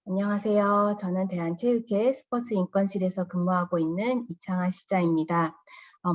안녕하세요. 저는 대한체육회 스포츠인권실에서 근무하고 있는 이창아 실장입니다.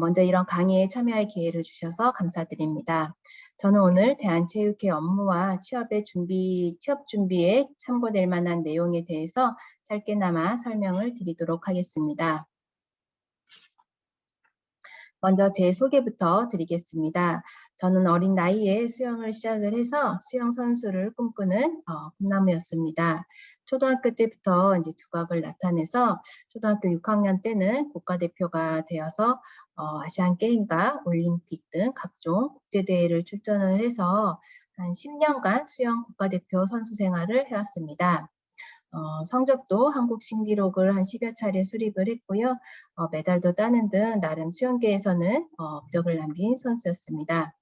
먼저 이런 강의에 참여할 기회를 주셔서 감사드립니다. 저는 오늘 대한체육회 업무와 취업 준비에 참고될 만한 내용에 대해서 짧게나마 설명을 드리도록 하겠습니다. 먼저 제 소개부터 드리겠습니다. 저는 어린 나이에 수영을 시작을 해서 수영 선수를 꿈꾸는 꿈나무였습니다. 초등학교 때부터 이제 두각을 나타내서 초등학교 6학년 때는 국가대표가 되어서 아시안 게임과 올림픽 등 각종 국제대회를 출전을 해서 한 10년간 수영 국가대표 선수 생활을 해왔습니다. 성적도 한국 신기록을 한 10여 차례 수립을 했고요. 메달도 따는 등 나름 수영계에서는 업적을 남긴 선수였습니다.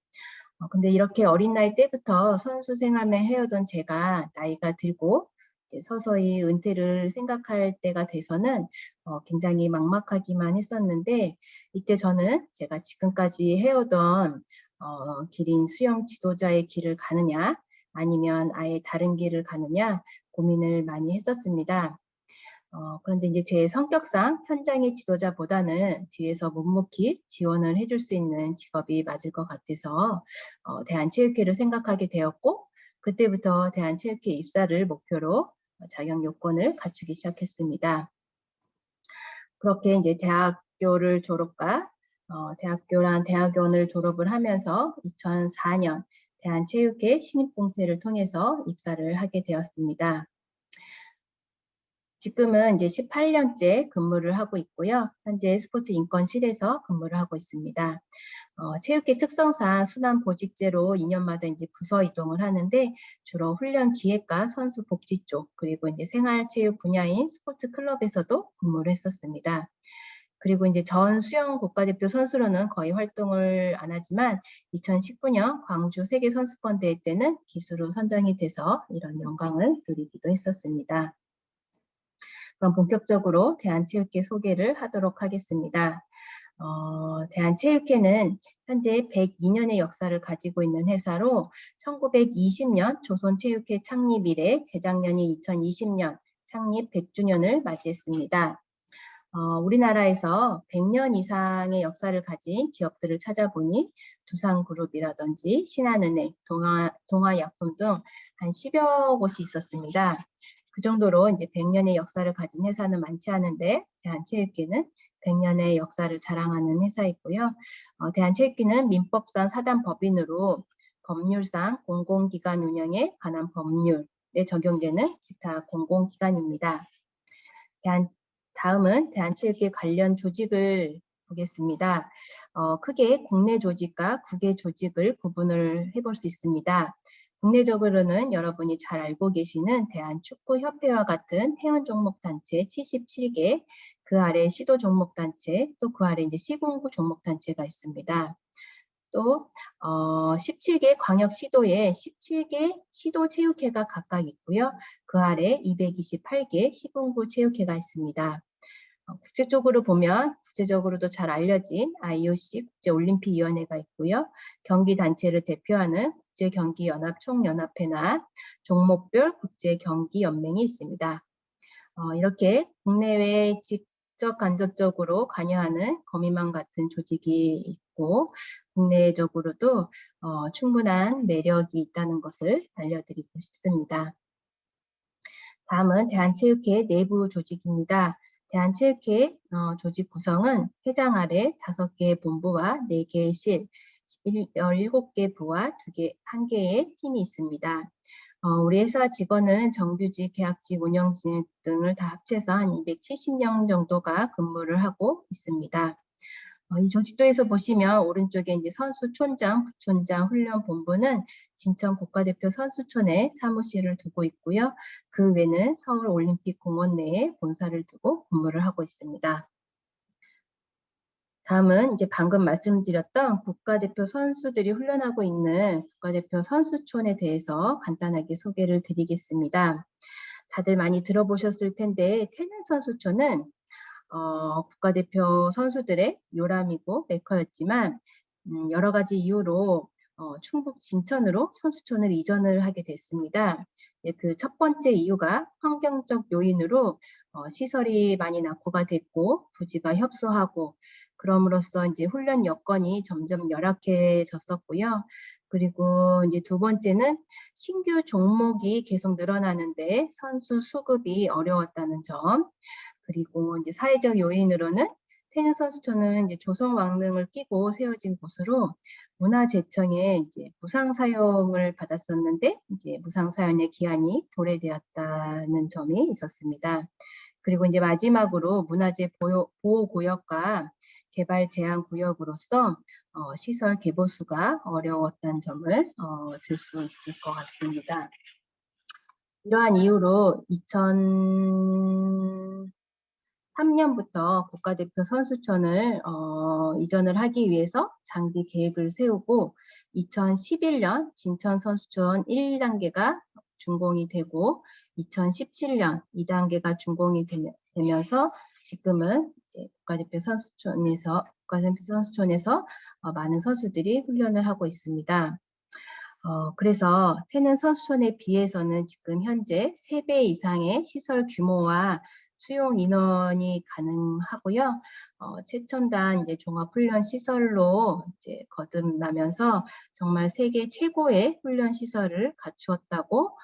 근데 이렇게 어린 나이 때부터 선수 생활만 해오던 제가 나이가 들고 이제 서서히 은퇴를 생각할 때가 돼서는 굉장히 막막하기만 했었는데, 이때 저는 제가 지금까지 해오던 길인 수영 지도자의 길을 가느냐 아니면 아예 다른 길을 가느냐 고민을 많이 했었습니다. 그런데 이제 제 성격상 현장의 지도자보다는 뒤에서 묵묵히 지원을 해줄 수 있는 직업이 맞을 것 같아서 대한체육회를 생각하게 되었고, 그때부터 대한체육회 입사를 목표로 자격 요건을 갖추기 시작했습니다. 그렇게 이제 대학교를 졸업과 대학교랑 대학원을 졸업을 하면서 2004년 대한체육회 신입봉퇴를 통해서 입사를 하게 되었습니다. 지금은 이제 18년째 근무를 하고 있고요. 현재 스포츠인권실에서 근무를 하고 있습니다. 체육회 특성상 순환보직제로 2년마다 이제 부서 이동을 하는데, 주로 훈련 기획과 선수 복지 쪽, 그리고 이제 생활체육 분야인 스포츠 클럽에서도 근무를 했었습니다. 그리고 이제 전 수영 국가대표 선수로는 거의 활동을 안 하지만 2019년 광주 세계선수권대회 때는 기수로 선정이 돼서 이런 영광을 누리기도 했었습니다. 그럼 본격적으로 대한체육회 소개를 하도록 하겠습니다. 대한체육회는 현재 102년의 역사를 가지고 있는 회사로 1920년 조선체육회 창립 이래 재작년이 2020년 창립 100주년을 맞이했습니다. 우리나라에서 100년 이상의 역사를 가진 기업들을 찾아보니 두산그룹이라든지 신한은행, 동아약품 등 한 10여 곳이 있었습니다. 그 정도로 이제 100년의 역사를 가진 회사는 많지 않은데, 대한체육회는 100년의 역사를 자랑하는 회사이고요. 대한체육회는 민법상 사단법인으로 법률상 공공기관 운영에 관한 법률에 적용되는 기타 공공기관입니다. 다음은 대한체육회 관련 조직을 보겠습니다. 크게 국내 조직과 국외 조직을 구분을 해볼 수 있습니다. 국내적으로는 여러분이 잘 알고 계시는 대한축구협회와 같은 회원 종목단체 77개, 그 아래 시도 종목단체, 또 그 아래 이제 시군구 종목단체가 있습니다. 또 17개 광역시도에 17개 시도체육회가 각각 있고요. 그 아래 228개 시군구 체육회가 있습니다. 국제적으로 보면 국제적으로도 잘 알려진 IOC 국제올림픽위원회가 있고요. 경기단체를 대표하는 국제경기연합총연합회나 종목별 국제경기연맹이 있습니다. 이렇게 국내외 직접 간접적으로 관여하는 거미망 같은 조직이 있고, 국내적으로도 충분한 매력이 있다는 것을 알려드리고 싶습니다. 다음은 대한체육회 내부 조직입니다. 대한체육회 조직 구성은 회장 아래 5개의 본부와 4개의 실, 17개 부와 1개의 팀이 있습니다. 우리 회사 직원은 정규직, 계약직, 운영직 등을 다 합쳐서 한 270명 정도가 근무를 하고 있습니다. 이 조직도에서 보시면 오른쪽에 이제 선수촌장, 부촌장, 훈련본부는 진천 국가대표 선수촌에 사무실을 두고 있고요. 그 외는 서울올림픽공원 내에 본사를 두고 근무를 하고 있습니다. 다음은 이제 방금 말씀드렸던 국가대표 선수들이 훈련하고 있는 국가대표 선수촌에 대해서 간단하게 소개를 드리겠습니다. 다들 많이 들어보셨을 텐데, 테니스 선수촌은 국가대표 선수들의 요람이고 메커였지만 여러 가지 이유로 충북 진천으로 선수촌을 이전을 하게 됐습니다. 그 첫 번째 이유가 환경적 요인으로 시설이 많이 낙후가 됐고 부지가 협소하고 그럼으로써 이제 훈련 여건이 점점 열악해졌었고요. 그리고 이제 두 번째는 신규 종목이 계속 늘어나는데 선수 수급이 어려웠다는 점. 그리고 이제 사회적 요인으로는 테니스 선수촌은 이제 조성 왕릉을 끼고 세워진 곳으로 문화재청에 이제 무상 사용을 받았었는데 이제 무상 사용의 기한이 도래되었다는 점이 있었습니다. 그리고 이제 마지막으로 문화재 보호 구역과 개발 제한 구역으로서 시설 개보수가 어려웠다는 점을 들 수 있을 것 같습니다. 이러한 이유로 2003년부터 국가대표 선수촌을 이전을 하기 위해서 장기 계획을 세우고 2011년 진천 선수촌 1단계가 준공이 되고 2017년 2단계가 준공이 되면서 지금은 이제 국가대표 선수촌에서 많은 선수들이 훈련을 하고 있습니다. 그래서 테는 선수촌에 비해서는 지금 현재 3배 이상의 시설 규모와 수용 인원이 가능하고요. 최첨단 이제 종합훈련 시설로 이제 거듭나면서 정말 세계 최고의 훈련 시설을 갖추었다고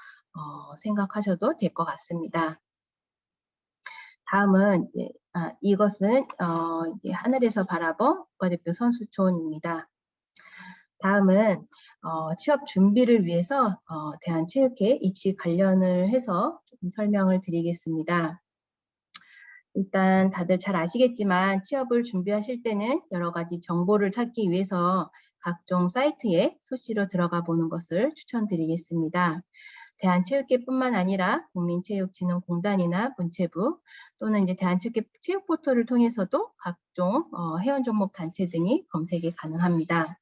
생각하셔도 될 것 같습니다. 다음은 이제 이것은 이제 하늘에서 바라본 국가대표 선수촌입니다. 다음은 취업 준비를 위해서 대한체육회 입시 관련을 해서 좀 설명을 드리겠습니다. 일단 다들 잘 아시겠지만 취업을 준비하실 때는 여러 가지 정보를 찾기 위해서 각종 사이트에 수시로 들어가 보는 것을 추천드리겠습니다. 대한체육회뿐만 아니라 국민체육진흥공단이나 문체부 또는 이제 대한체육회 체육포털을 통해서도 각종 회원 종목 단체 등이 검색이 가능합니다.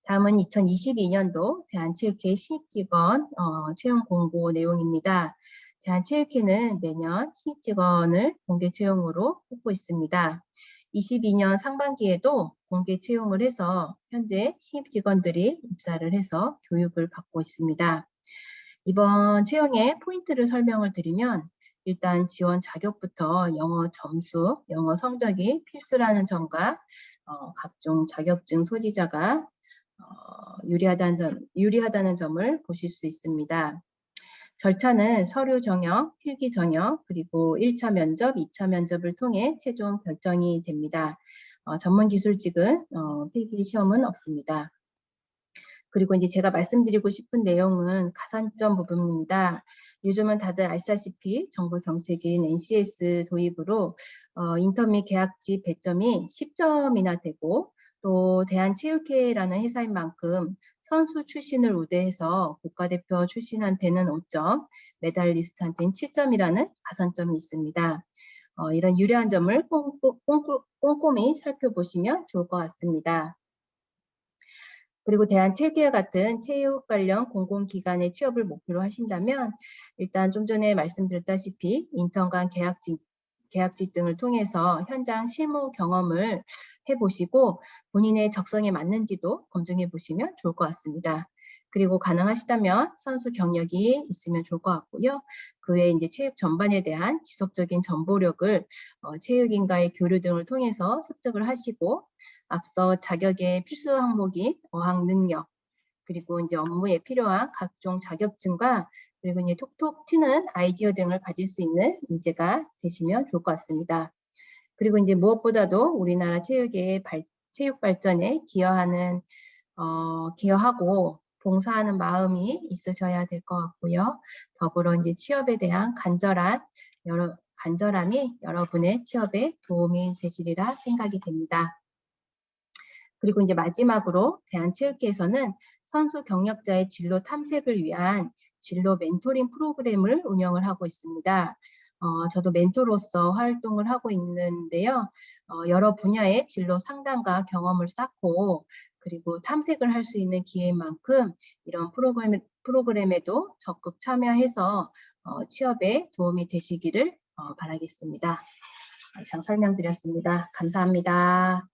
다음은 2022년도 대한체육회 신입직원 채용 공고 내용입니다. 대한체육회는 매년 신입직원을 공개 채용으로 뽑고 있습니다. 22년 상반기에도 공개 채용을 해서 현재 신입직원들이 입사를 해서 교육을 받고 있습니다. 이번 채용의 포인트를 설명을 드리면 일단 지원 자격부터 영어 점수, 영어 성적이 필수라는 점과 각종 자격증 소지자가 유리하다는 점을 보실 수 있습니다. 절차는 서류 정형, 필기 정형, 그리고 1차 면접, 2차 면접을 통해 최종 결정이 됩니다. 전문 기술직은 필기 시험은 없습니다. 그리고 이제 제가 말씀드리고 싶은 내용은 가산점 부분입니다. 요즘은 다들 아시다시피 정부 정책인 NCS 도입으로 인턴 및 계약직 배점이 10점이나 되고 또 대한체육회라는 회사인 만큼 선수 출신을 우대해서 국가대표 출신한테는 5점, 메달리스트한테는 7점이라는 가산점이 있습니다. 이런 유리한 점을 꼼꼼히 살펴보시면 좋을 것 같습니다. 그리고 대한체육회와 같은 체육 관련 공공기관의 취업을 목표로 하신다면 일단 좀 전에 말씀드렸다시피 인턴과 계약직 등을 통해서 현장 실무 경험을 해보시고 본인의 적성에 맞는지도 검증해 보시면 좋을 것 같습니다. 그리고 가능하시다면 선수 경력이 있으면 좋을 것 같고요. 그 외에 이제 체육 전반에 대한 지속적인 정보력을 체육인과의 교류 등을 통해서 습득을 하시고 앞서 자격의 필수 항목인 어학 능력, 그리고 이제 업무에 필요한 각종 자격증과 그리고 이제 톡톡 튀는 아이디어 등을 가질 수 있는 인재가 되시면 좋을 것 같습니다. 그리고 이제 무엇보다도 우리나라 체육 발전에 기여하고 봉사하는 마음이 있으셔야 될 것 같고요. 더불어 이제 취업에 대한 간절함이 여러분의 취업에 도움이 되시리라 생각이 됩니다. 그리고 이제 마지막으로 대한체육회에서는 선수 경력자의 진로 탐색을 위한 진로 멘토링 프로그램을 운영을 하고 있습니다. 저도 멘토로서 활동을 하고 있는데요. 여러 분야의 진로 상담과 경험을 쌓고 그리고 탐색을 할 수 있는 기회인 만큼 이런 프로그램에도 적극 참여해서 취업에 도움이 되시기를 바라겠습니다. 이상 설명드렸습니다. 감사합니다.